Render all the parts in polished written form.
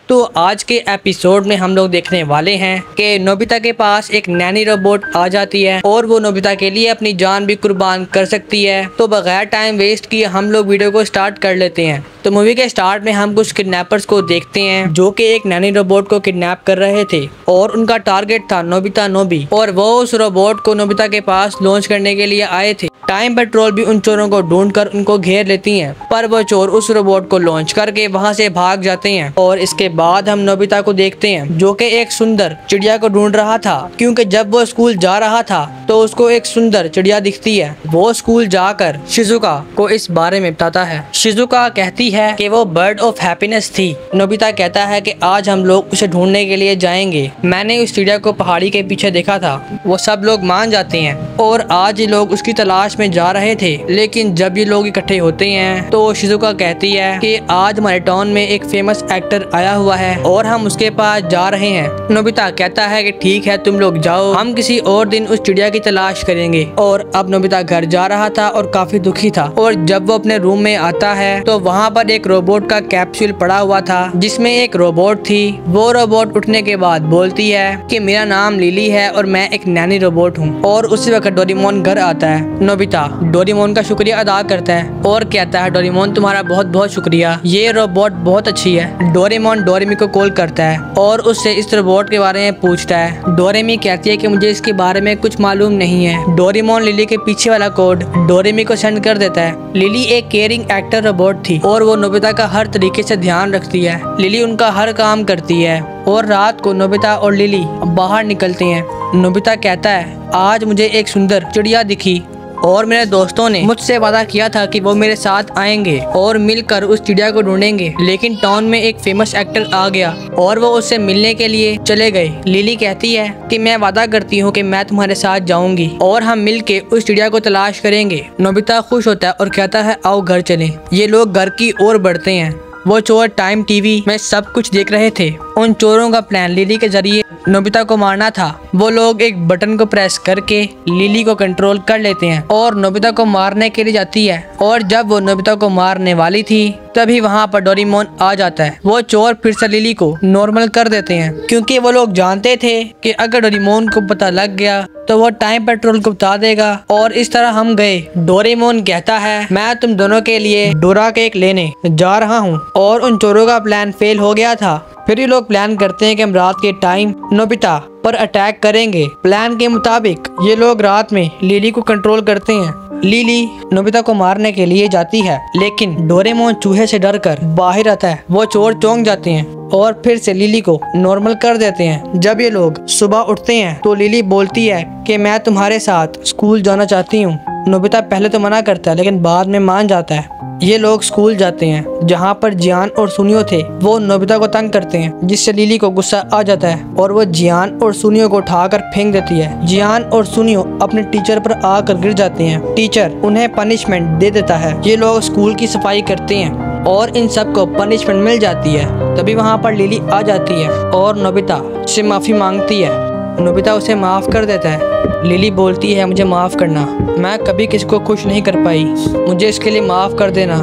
तो आज के एपिसोड में हम लोग देखने वाले हैं कि नोबिता के पास एक नैनी रोबोट आ जाती है और वो नोबिता के लिए अपनी जान भी कुर्बान कर सकती है। तो बगैर टाइम वेस्ट किए हम लोग वीडियो को स्टार्ट कर लेते हैं। तो मूवी के स्टार्ट में हम कुछ किडनैपर्स को देखते हैं जो कि एक नैनी रोबोट को किडनैप कर रहे थे और उनका टारगेट था नोबिता नोबी, और वो उस रोबोट को नोबिता के पास लॉन्च करने के लिए आए थे। टाइम पेट्रोल भी उन चोरों को ढूंढकर उनको घेर लेती हैं, पर वो चोर उस रोबोट को लॉन्च करके वहां से भाग जाते हैं। और इसके बाद हम नोबिता को देखते हैं जो कि एक सुंदर चिड़िया को ढूंढ रहा था, क्योंकि जब वो स्कूल जा रहा था तो उसको एक सुंदर चिड़िया दिखती है। वो स्कूल जाकर शिजुका को इस बारे में बताता है। शिजुका कहती है कि वो बर्ड ऑफ हैप्पीनेस थी। नोबिता कहता है कि आज हम लोग उसे ढूंढने के लिए जाएंगे। मैंने उस चिड़िया को पहाड़ी के पीछे देखा था। वो सब लोग मान जाते हैं और आज ये लोग उसकी तलाश में जा रहे थे। लेकिन जब ये लोग इकट्ठे होते हैं तो शिजुका कहती है कि आज हमारे टाउन में एक फेमस एक्टर आया हुआ है और हम उसके पास जा रहे हैं। नोबिता कहता है कि ठीक है, तुम लोग जाओ, हम किसी और दिन उस चिड़िया की तलाश करेंगे। और अब नोबिता घर जा रहा था और काफी दुखी था। और जब वो अपने रूम में आता है तो वहाँ पर एक रोबोट का कैप्सूल पड़ा हुआ था जिसमें एक रोबोट थी। वो रोबोट उठने के बाद बोलती है कि मेरा नाम लिली है और मैं एक नैनी रोबोट हूँ। और उसी वक्त डोरेमोन घर आता है। नोबिता डोरेमोन का शुक्रिया अदा करता है और कहता है डोरेमोन तुम्हारा बहुत बहुत शुक्रिया, ये रोबोट बहुत अच्छी है। डोरेमोन डोरेमी को कॉल करता है और उससे इस रोबोट के बारे में पूछता है। डोरेमी कहती है कि मुझे इसके बारे में कुछ मालूम नहीं है। डोरेमोन लिली के पीछे वाला कोड डोरेमी को सेंड कर देता है। लिली एक केयरिंग एक्टर रोबोट थी और वो नोबिता का हर तरीके से ध्यान रखती है। लिली उनका हर काम करती है और रात को नोबिता और लिली बाहर निकलते हैं। नोबिता कहता है आज मुझे एक सुंदर चिड़िया दिखी और मेरे दोस्तों ने मुझसे वादा किया था कि वो मेरे साथ आएंगे और मिलकर उस चिड़िया को ढूंढेंगे। लेकिन टाउन में एक फेमस एक्टर आ गया और वो उससे मिलने के लिए चले गए। लिली कहती है कि मैं वादा करती हूँ कि मैं तुम्हारे साथ जाऊंगी और हम मिलके उस चिड़िया को तलाश करेंगे। नोबिता खुश होता है और कहता है आओ घर चलें। ये लोग घर की ओर बढ़ते हैं। वो चोर टाइम टीवी में सब कुछ देख रहे थे। उन चोरों का प्लान लिली के जरिए नोबिता को मारना था। वो लोग एक बटन को प्रेस करके लिली को कंट्रोल कर लेते हैं और नोबिता को मारने के लिए जाती है। और जब वो नोबिता को मारने वाली थी तभी वहाँ पर डोरेमोन आ जाता है। वो चोर फिर से लिली को नॉर्मल कर देते हैं, क्योंकि वो लोग जानते थे कि अगर डोरेमोन को पता लग गया तो वो टाइम पेट्रोल को बता देगा और इस तरह हम गए। डोरेमोन कहता है मैं तुम दोनों के लिए डोरा केक लेने जा रहा हूँ। और उन चोरों का प्लान फेल हो गया था। फिर ये लोग प्लान करते हैं कि हम रात के टाइम नोबिता पर अटैक करेंगे। प्लान के मुताबिक ये लोग रात में लिली को कंट्रोल करते हैं। लिली नोबिता को मारने के लिए जाती है, लेकिन डोरेमोन चूहे से डरकर बाहर आता है। वो चोर चौंक जाते हैं और फिर से लिली को नॉर्मल कर देते हैं। जब ये लोग सुबह उठते हैं तो लिली बोलती है कि मैं तुम्हारे साथ स्कूल जाना चाहती हूँ। नोबिता पहले तो मना करता है लेकिन बाद में मान जाता है। ये लोग स्कूल जाते हैं जहाँ पर जियान और सुनियो थे। वो नोबिता को तंग करते हैं जिससे लिली को गुस्सा आ जाता है और वो जियान और सुनियो को उठाकर फेंक देती है। जियान और सुनियो अपने टीचर पर आकर गिर जाते हैं। टीचर उन्हें पनिशमेंट दे देता है। ये लोग स्कूल की सफाई करते हैं और इन सबको पनिशमेंट मिल जाती है। तभी वहाँ पर लिली आ जाती है और नोबिता से माफी मांगती है। नोबिता उसे माफ कर देता है। लिली बोलती है मुझे माफ करना, मैं कभी किसी को खुश नहीं कर पाई, मुझे इसके लिए माफ कर देना।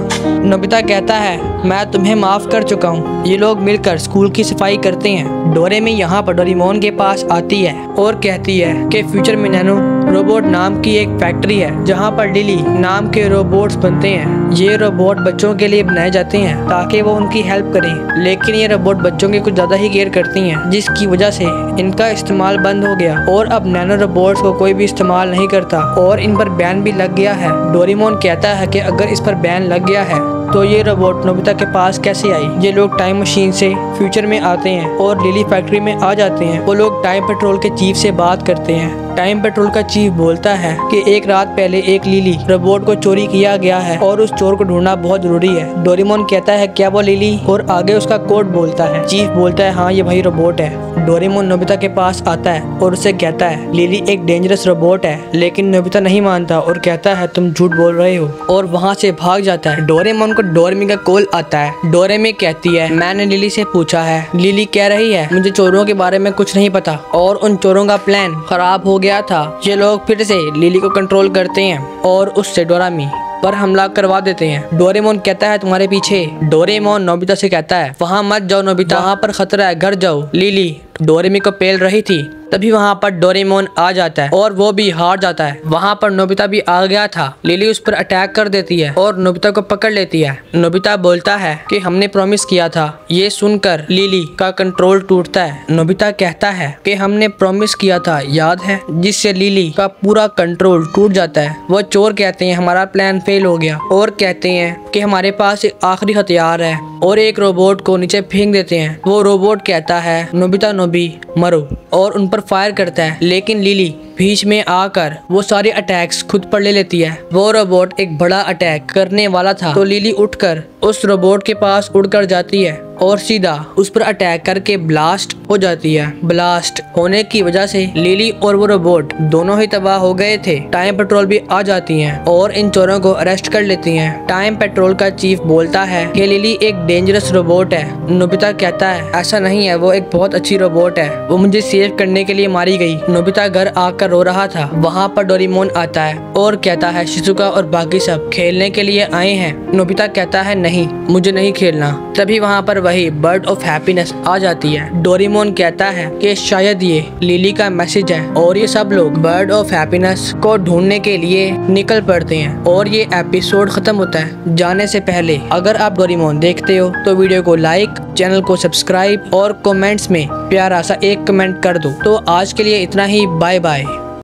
नोबिता कहता है मैं तुम्हें माफ कर चुका हूँ। ये लोग मिलकर स्कूल की सफाई करते हैं। डोरेमी यहाँ पर डोरेमोन के पास आती है और कहती है कि फ्यूचर में नैनो रोबोट नाम की एक फैक्ट्री है जहाँ पर लिली नाम के रोबोट्स बनते हैं। ये रोबोट बच्चों के लिए बनाए जाते हैं ताकि वो उनकी हेल्प करें, लेकिन ये रोबोट बच्चों की कुछ ज्यादा ही केयर करती हैं, जिसकी वजह से इनका इस्तेमाल बंद हो गया और अब नैनो रोबोट्स को कोई भी इस्तेमाल नहीं करता और इन पर बैन भी लग गया है। डोरेमोन कहता है कि अगर इस पर बैन लग गया है तो ये रोबोट नोबिता के पास कैसे आई। ये लोग टाइम मशीन से फ्यूचर में आते हैं और लिली फैक्ट्री में आ जाते हैं। वो लोग टाइम पेट्रोल के चीफ से बात करते हैं। टाइम पेट्रोल का चीफ बोलता है कि एक रात पहले एक लिली रोबोट को चोरी किया गया है और उस चोर को ढूंढना बहुत जरूरी है। डोरेमोन कहता है क्या वो लिली, और आगे उसका कोड बोलता है। चीफ बोलता है हाँ ये भाई रोबोट है। डोरेमोन नोबिता के पास आता है और उसे कहता है लिली एक डेंजरस रोबोट है, लेकिन नोबिता नहीं मानता और कहता है तुम झूठ बोल रहे हो और वहाँ से भाग जाता है। डोरेमोन को डोरेमी का कॉल आता है। डोरेमी कहती है मैंने लिली से पूछा है। लिली कह रही है मुझे चोरों के बारे में कुछ नहीं पता और उन चोरों का प्लान खराब हो गया था। ये लोग फिर से लिली को कंट्रोल करते हैं और उससे डोरेमी पर हमला करवा देते हैं। डोरेमोन कहता है तुम्हारे पीछे। डोरेमोन नोबिता से कहता है वहाँ मत जाओ नोबिता, वहाँ पर खतरा है, घर जाओ। लिली डोरेमी को पेल रही थी, तभी वहाँ पर डोरेमोन आ जाता है और वो भी हार जाता है। वहाँ पर नोबिता भी आ गया था। लिली उस पर अटैक कर देती है और नोबिता को पकड़ लेती है। नोबिता बोलता है कि हमने प्रॉमिस किया था। ये सुनकर लिली का कंट्रोल टूटता है। नोबिता कहता है कि हमने प्रॉमिस किया था, याद है, जिससे लिली का पूरा कंट्रोल टूट जाता है। वो चोर कहते हैं हमारा प्लान फेल हो गया और कहते हैं कि हमारे पास एक आखिरी हथियार है और एक रोबोट को नीचे फेंक देते हैं। वो रोबोट कहता है नोबिता नोबी मरो और उन पर फायर करता है, लेकिन लिली बीच में आकर वो सारे अटैक्स खुद पर ले लेती है। वो रोबोट एक बड़ा अटैक करने वाला था तो लिली उठकर उस रोबोट के पास उड़कर जाती है और सीधा उस पर अटैक करके ब्लास्ट हो जाती है। ब्लास्ट होने की वजह से लिली और वो रोबोट दोनों ही तबाह हो गए थे। टाइम पेट्रोल भी आ जाती हैं और इन चोरों को अरेस्ट कर लेती हैं। टाइम पेट्रोल का चीफ बोलता है कि लिली एक डेंजरस रोबोट है। नोबिता कहता है ऐसा नहीं है, वो एक बहुत अच्छी रोबोट है, वो मुझे सेव करने के लिए मारी गई। नोबिता घर आकर रो रहा था। वहाँ पर डोरेमोन आता है और कहता है शिजुका और बाकी सब खेलने के लिए आए हैं। नोबिता कहता है नहीं, मुझे नहीं खेलना। तभी वहाँ पर वही बर्ड ऑफ हैप्पीनेस आ जाती है। डोरेमोन कहता है कि शायद ये लिली का मैसेज है और ये सब लोग बर्ड ऑफ हैप्पीनेस को ढूंढने के लिए निकल पड़ते हैं और ये एपिसोड खत्म होता है। जाने से पहले अगर आप डोरेमोन देखते हो तो वीडियो को लाइक, चैनल को सब्सक्राइब और कमेंट्स में प्यारा सा एक कमेंट कर दो। तो आज के लिए इतना ही, बाय बाय।